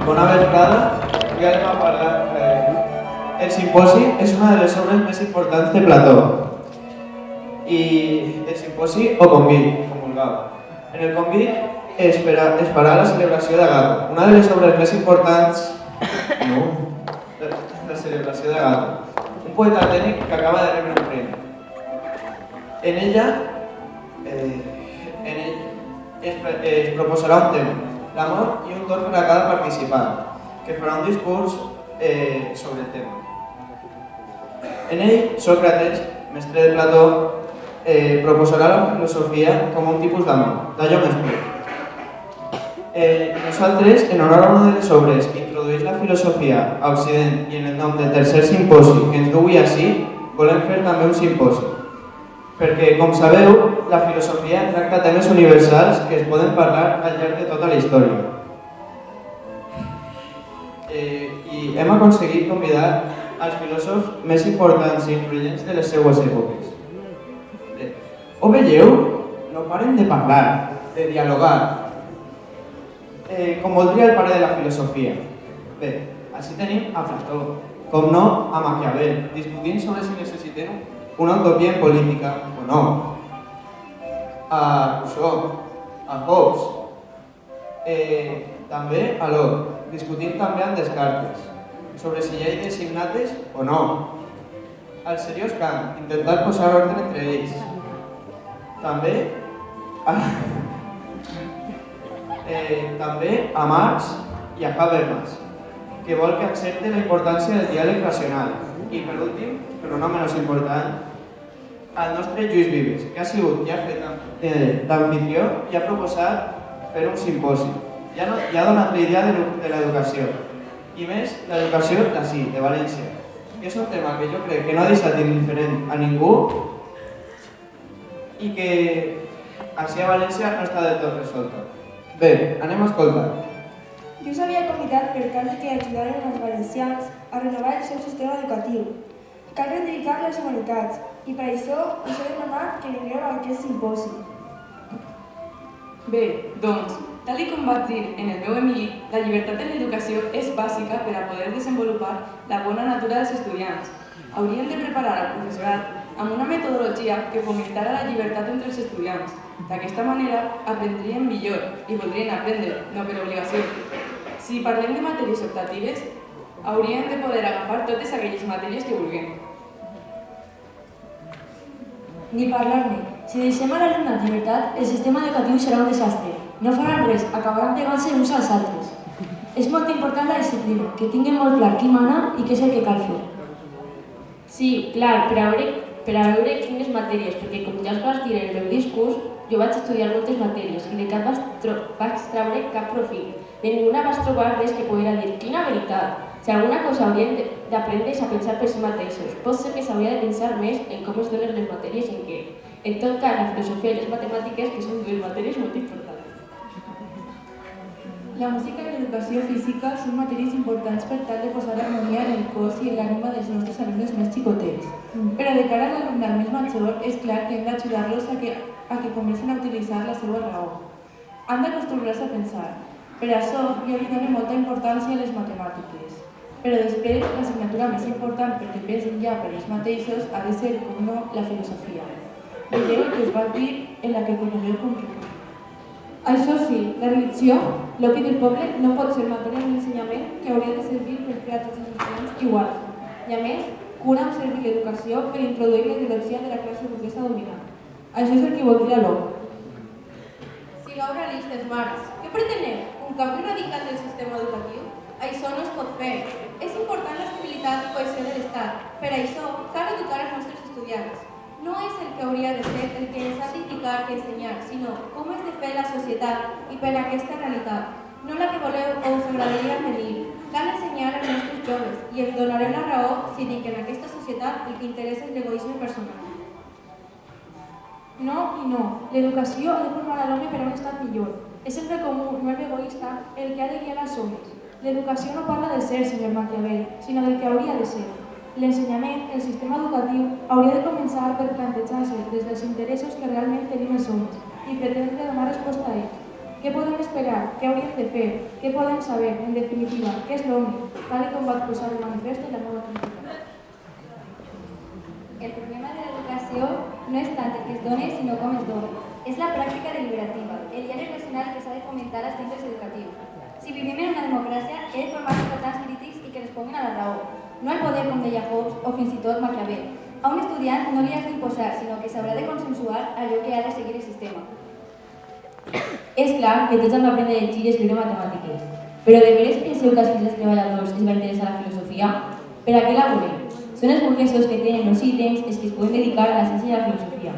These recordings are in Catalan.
Bona vesprada, avui anem a parlar. El simposi és una de les obres més importants de Plató. I el simposi o convit, com vulgueu. En el convit es farà la celebració d'Agato, una de les obres més importants. No, la celebració d'Agato, un poeta atènic que acaba de rebre un premi. En ella es proposarà un tema, l'amor i un torn per a cada participant, que farà un discurs sobre el tema. En ell, Sòcrates, mestre de Plató, proposarà la filosofia com un tipus d'amor, d'allò més pur. Nosaltres, en honor a una de les obres que introdueix la filosofia a Occident i en el nom del tercer simposi que ens dugui ací, volem fer també un simposi. Perquè, com sabeu, la filosofia tracta temes universals que es poden parlar al llarg de tota la història. I hem aconseguit convidar als filòsofs més importants i influents de les seues èpoques. Ho veieu? No paren de parlar, de dialogar, com voldria el pare de la filosofia. Bé, així tenim a Plató, com no a Maquiavel, discutint sobre si necessitem una utopia en política o no. A Rousseau, a Hobbes, també a Locke, discutint també amb Descartes, sobre si hi ha idees innates o no. Al seriós Kant, intentar posar ordre entre ells. També a Marx i a Habermas, que vol que accepte la importància del diàleg racional. I per últim, però no menys important, al nostre Lluís Vives, que ha sigut ja fet d'amfitrió i ha proposat fer un simposi. Ja ha donat la idea de l'educació, i més l'educació d'ací, de València, que és un tema que jo crec que no ha deixat indiferent a ningú i que així a València no està del tot resolta. Bé, anem a escoltar. Jo us havia convidat per tal que ajudaren els valencians a renovar el seu sistema educatiu. Cal reivindicar les humanitats i per això us he demanat que vingueu a aquest simposi. Bé, doncs, tal com vaig dir en el meu Emili, la llibertat en l'educació és bàsica per a poder desenvolupar la bona natura dels estudiants. Haurien de preparar al professorat amb una metodologia que fomentara la llibertat entre els estudiants. D'aquesta manera aprendrien millor i voldrien aprendre, no per obligació. Si parlem de matèries optatives, haurien de poder agafar totes aquelles matèries que vulguin. Ni parlar-ne. Si deixem a l'alumnat llibertat, el sistema educatiu serà un desastre. No faran res, acabaran pegant-se uns als altres. És molt important la disciplina, que tinguin molt clar qui mana i què és el que cal fer. Sí, clar, per a veure quines matèries, perquè com ja us vaig dir en el meu discurs, jo vaig estudiar moltes matèries i de cap vaig treure cap profit. De ninguna vaig trobar res que poguera dir quina veritat. Si alguna cosa haurien d'aprendre és a pensar per si mateixos. Pot ser que s'hauria de pensar més en com es donen les matèries i en què. En tot cas, la filosofia i les matemàtiques, que són dues matèries molt importants. La música i l'educació física són matèries importants per tal de posar harmonia en el cos i en l'ànima dels nostres alumnes més xicotets. Però de cara a l'alumnat més major, és clar que hem d'ajudar-los a que comencin a utilitzar la seva raó. Han d'acostumbrar-se a pensar. Per això, jo li dono molta importància a les matemàtiques. Però després, l'assignatura més important perquè pesen ja per ells mateixos ha de ser, com no, la filosofia. Veieu el que us vaig dir en la que conegueu com que. Això sí, la religió, l'opi del poble, no pot ser matèria d'ensenyament que hauria de servir per fer a tots els estudiants iguals. I a més, cura amb servir l'educació per introduir la ideologia de la classe burguesa dominant. Això és el que voldria l'OP. Sigueu realistes, Marx. Què preteneu? Un canvi radical del sistema educatiu? Això no es pot fer. És important l'estabilitat i cohesió de l'Estat. Per això, cal educar els nostres estudiants. No és el que hauria de ser el que ens ha d'indicar que ensenyar, sinó com has de fer la societat i per aquesta realitat. no la que voleu o us agradaria tenir. Cal ensenyar als nostres joves i els donarem la raó si dic que en aquesta societat el que interessa és l'egoisme personal. No i no. L'educació ha de formar a l'home per a un estat millor. És el bé comú, no el bé egoista, el que ha de guiar als homes. L'educació no parla del ser, senyor Maquiavel, sinó del que hauria de ser. L'ensenyament, el sistema educatiu, hauria de començar per plantejar-se des dels interessos que realment tenim els homes i pretendre donar resposta a ells. Què podem esperar? Què hauríem de fer? Què podem saber? En definitiva, què és l'home? Tal com vaig posar de manifest en la meva crítica. El problema de l'educació no és tant el que es dona, sinó com es dona. És la pràctica deliberativa, el diàleg racional que s'ha de fomentar als centres educatius. Si vivim en una democràcia, he de formar ciutadans crítics i que responguin a la raó, no al poder com deia Hobbes o fins i tot Maquiavel. A un estudiant no li has d'imposar, sinó que s'haurà de consensuar allò que ha de seguir el sistema. És clar que tots han d'aprendre a llegir i escriure matemàtiques, però de veres penseu que als fills dels treballadors els va interessar la filosofia? Per a què la volem? Són els burguesos que tenen els ítems els que es poden dedicar a la ciència i a la filosofia.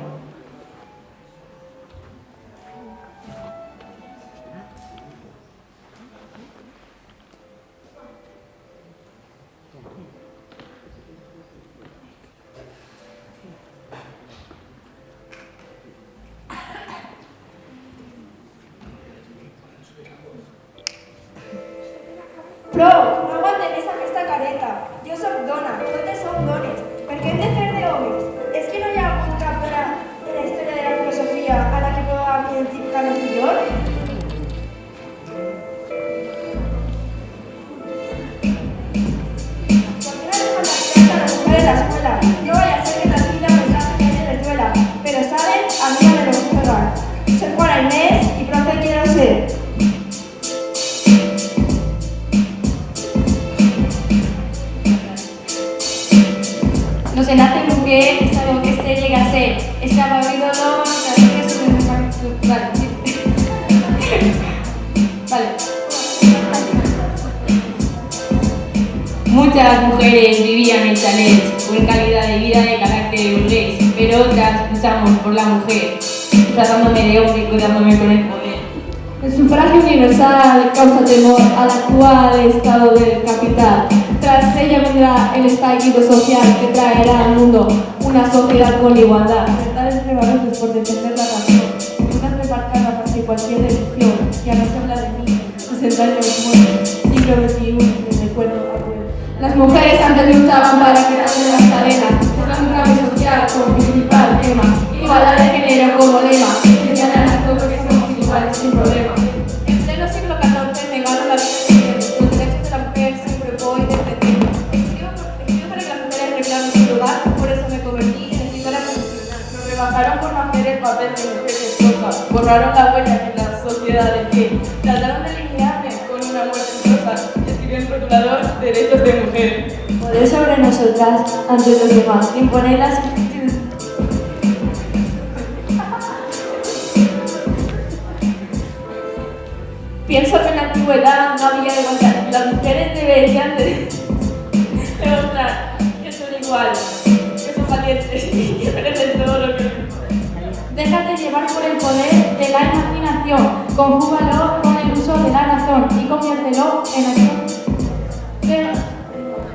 Prou, no aguantem més aquesta careta. Jo soc dona, totes som dones. Per què hem de fer d'homes? És que no hi ha hagut cap dona en la història de la filosofia a la que podem identificar-nos millor? ¿Por qué no dejan las clases a la mujer en la escuela? No vaya a ser que las niñas pensasen que a ellas les duela. Pero saben, a mí no me lo juegan. Soy Juana Inés y profe quiero ser. No se nace mujer, es algo que se llega a ser. Escapa y dolor, que es un vale. Vale. Muchas mujeres vivían en chalets con calidad de vida de carácter burgués, pero otras luchamos por la mujer, tratándome de hombre y cuidándome con el poder. El sufragio universal causa temor al actual estado del capital. Tras ella vendrá el estallido social que traerá al mundo una sociedad con igualdad. Tales rebarotes por defender la razón, una remarcada para que cualquier religión, ya no se habla de mí, 60 años muertos, siglo XXI, me recuerdo abuelo. Las mujeres antes luchaban para quitarse las cadenas, por un cambio social como principal tema, igualdad de género como lema, señalan a todos que somos iguales sin problema. En pleno siglo XIV negaron la vida de mujer, los derechos de la mujer se preocupó y defendió. Escribo para que las mujeres reclamen su lugar, por eso me convertí en escritora profesional. Nos rebajaron por no hacer el papel de mujer esposa, borraron la huella en la sociedad de pie, trataron de eliminarme con una muerte esposa y escribí en rotulador derechos de mujer. Poder sobre nosotras, ante los demás, imponer las Pienso que en la antigüedad no había igualdad. Las mujeres deberían de demostrar que son iguales, que son valientes y que merecen todo lo que... Déjate llevar por el poder de la imaginación, conjúgalo con el uso de la razón y conviértelo en acción.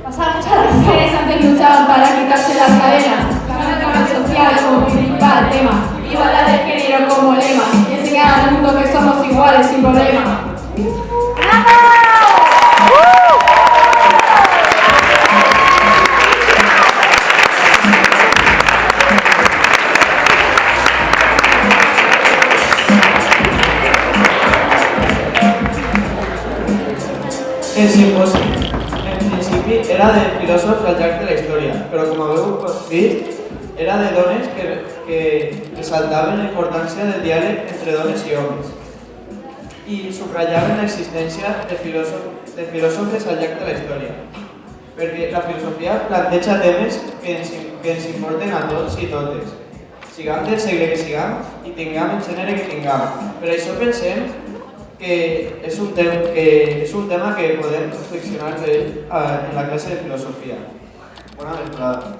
Pasamos a Las mujeres antes luchaban para quitarse las cadenas, una cama social como principal tema, igualdad de género como lema, y enseñar al mundo que somos iguales sin problema. El simposi, en principi, era de filòsofs al llarg de la història, però com haveu vist, era de dones que ressaltaven la importància del diàleg entre dones i homes i subratllaven l'existència de filòsofes al llarg de la història, perquè la filosofia planteja temes que ens importen a tots i totes, siguem del segle que siguem i tinguem el gènere que tinguem. Per això pensem que és un tema que podem reflexionar en la clase de filosofia. Bona vesprada.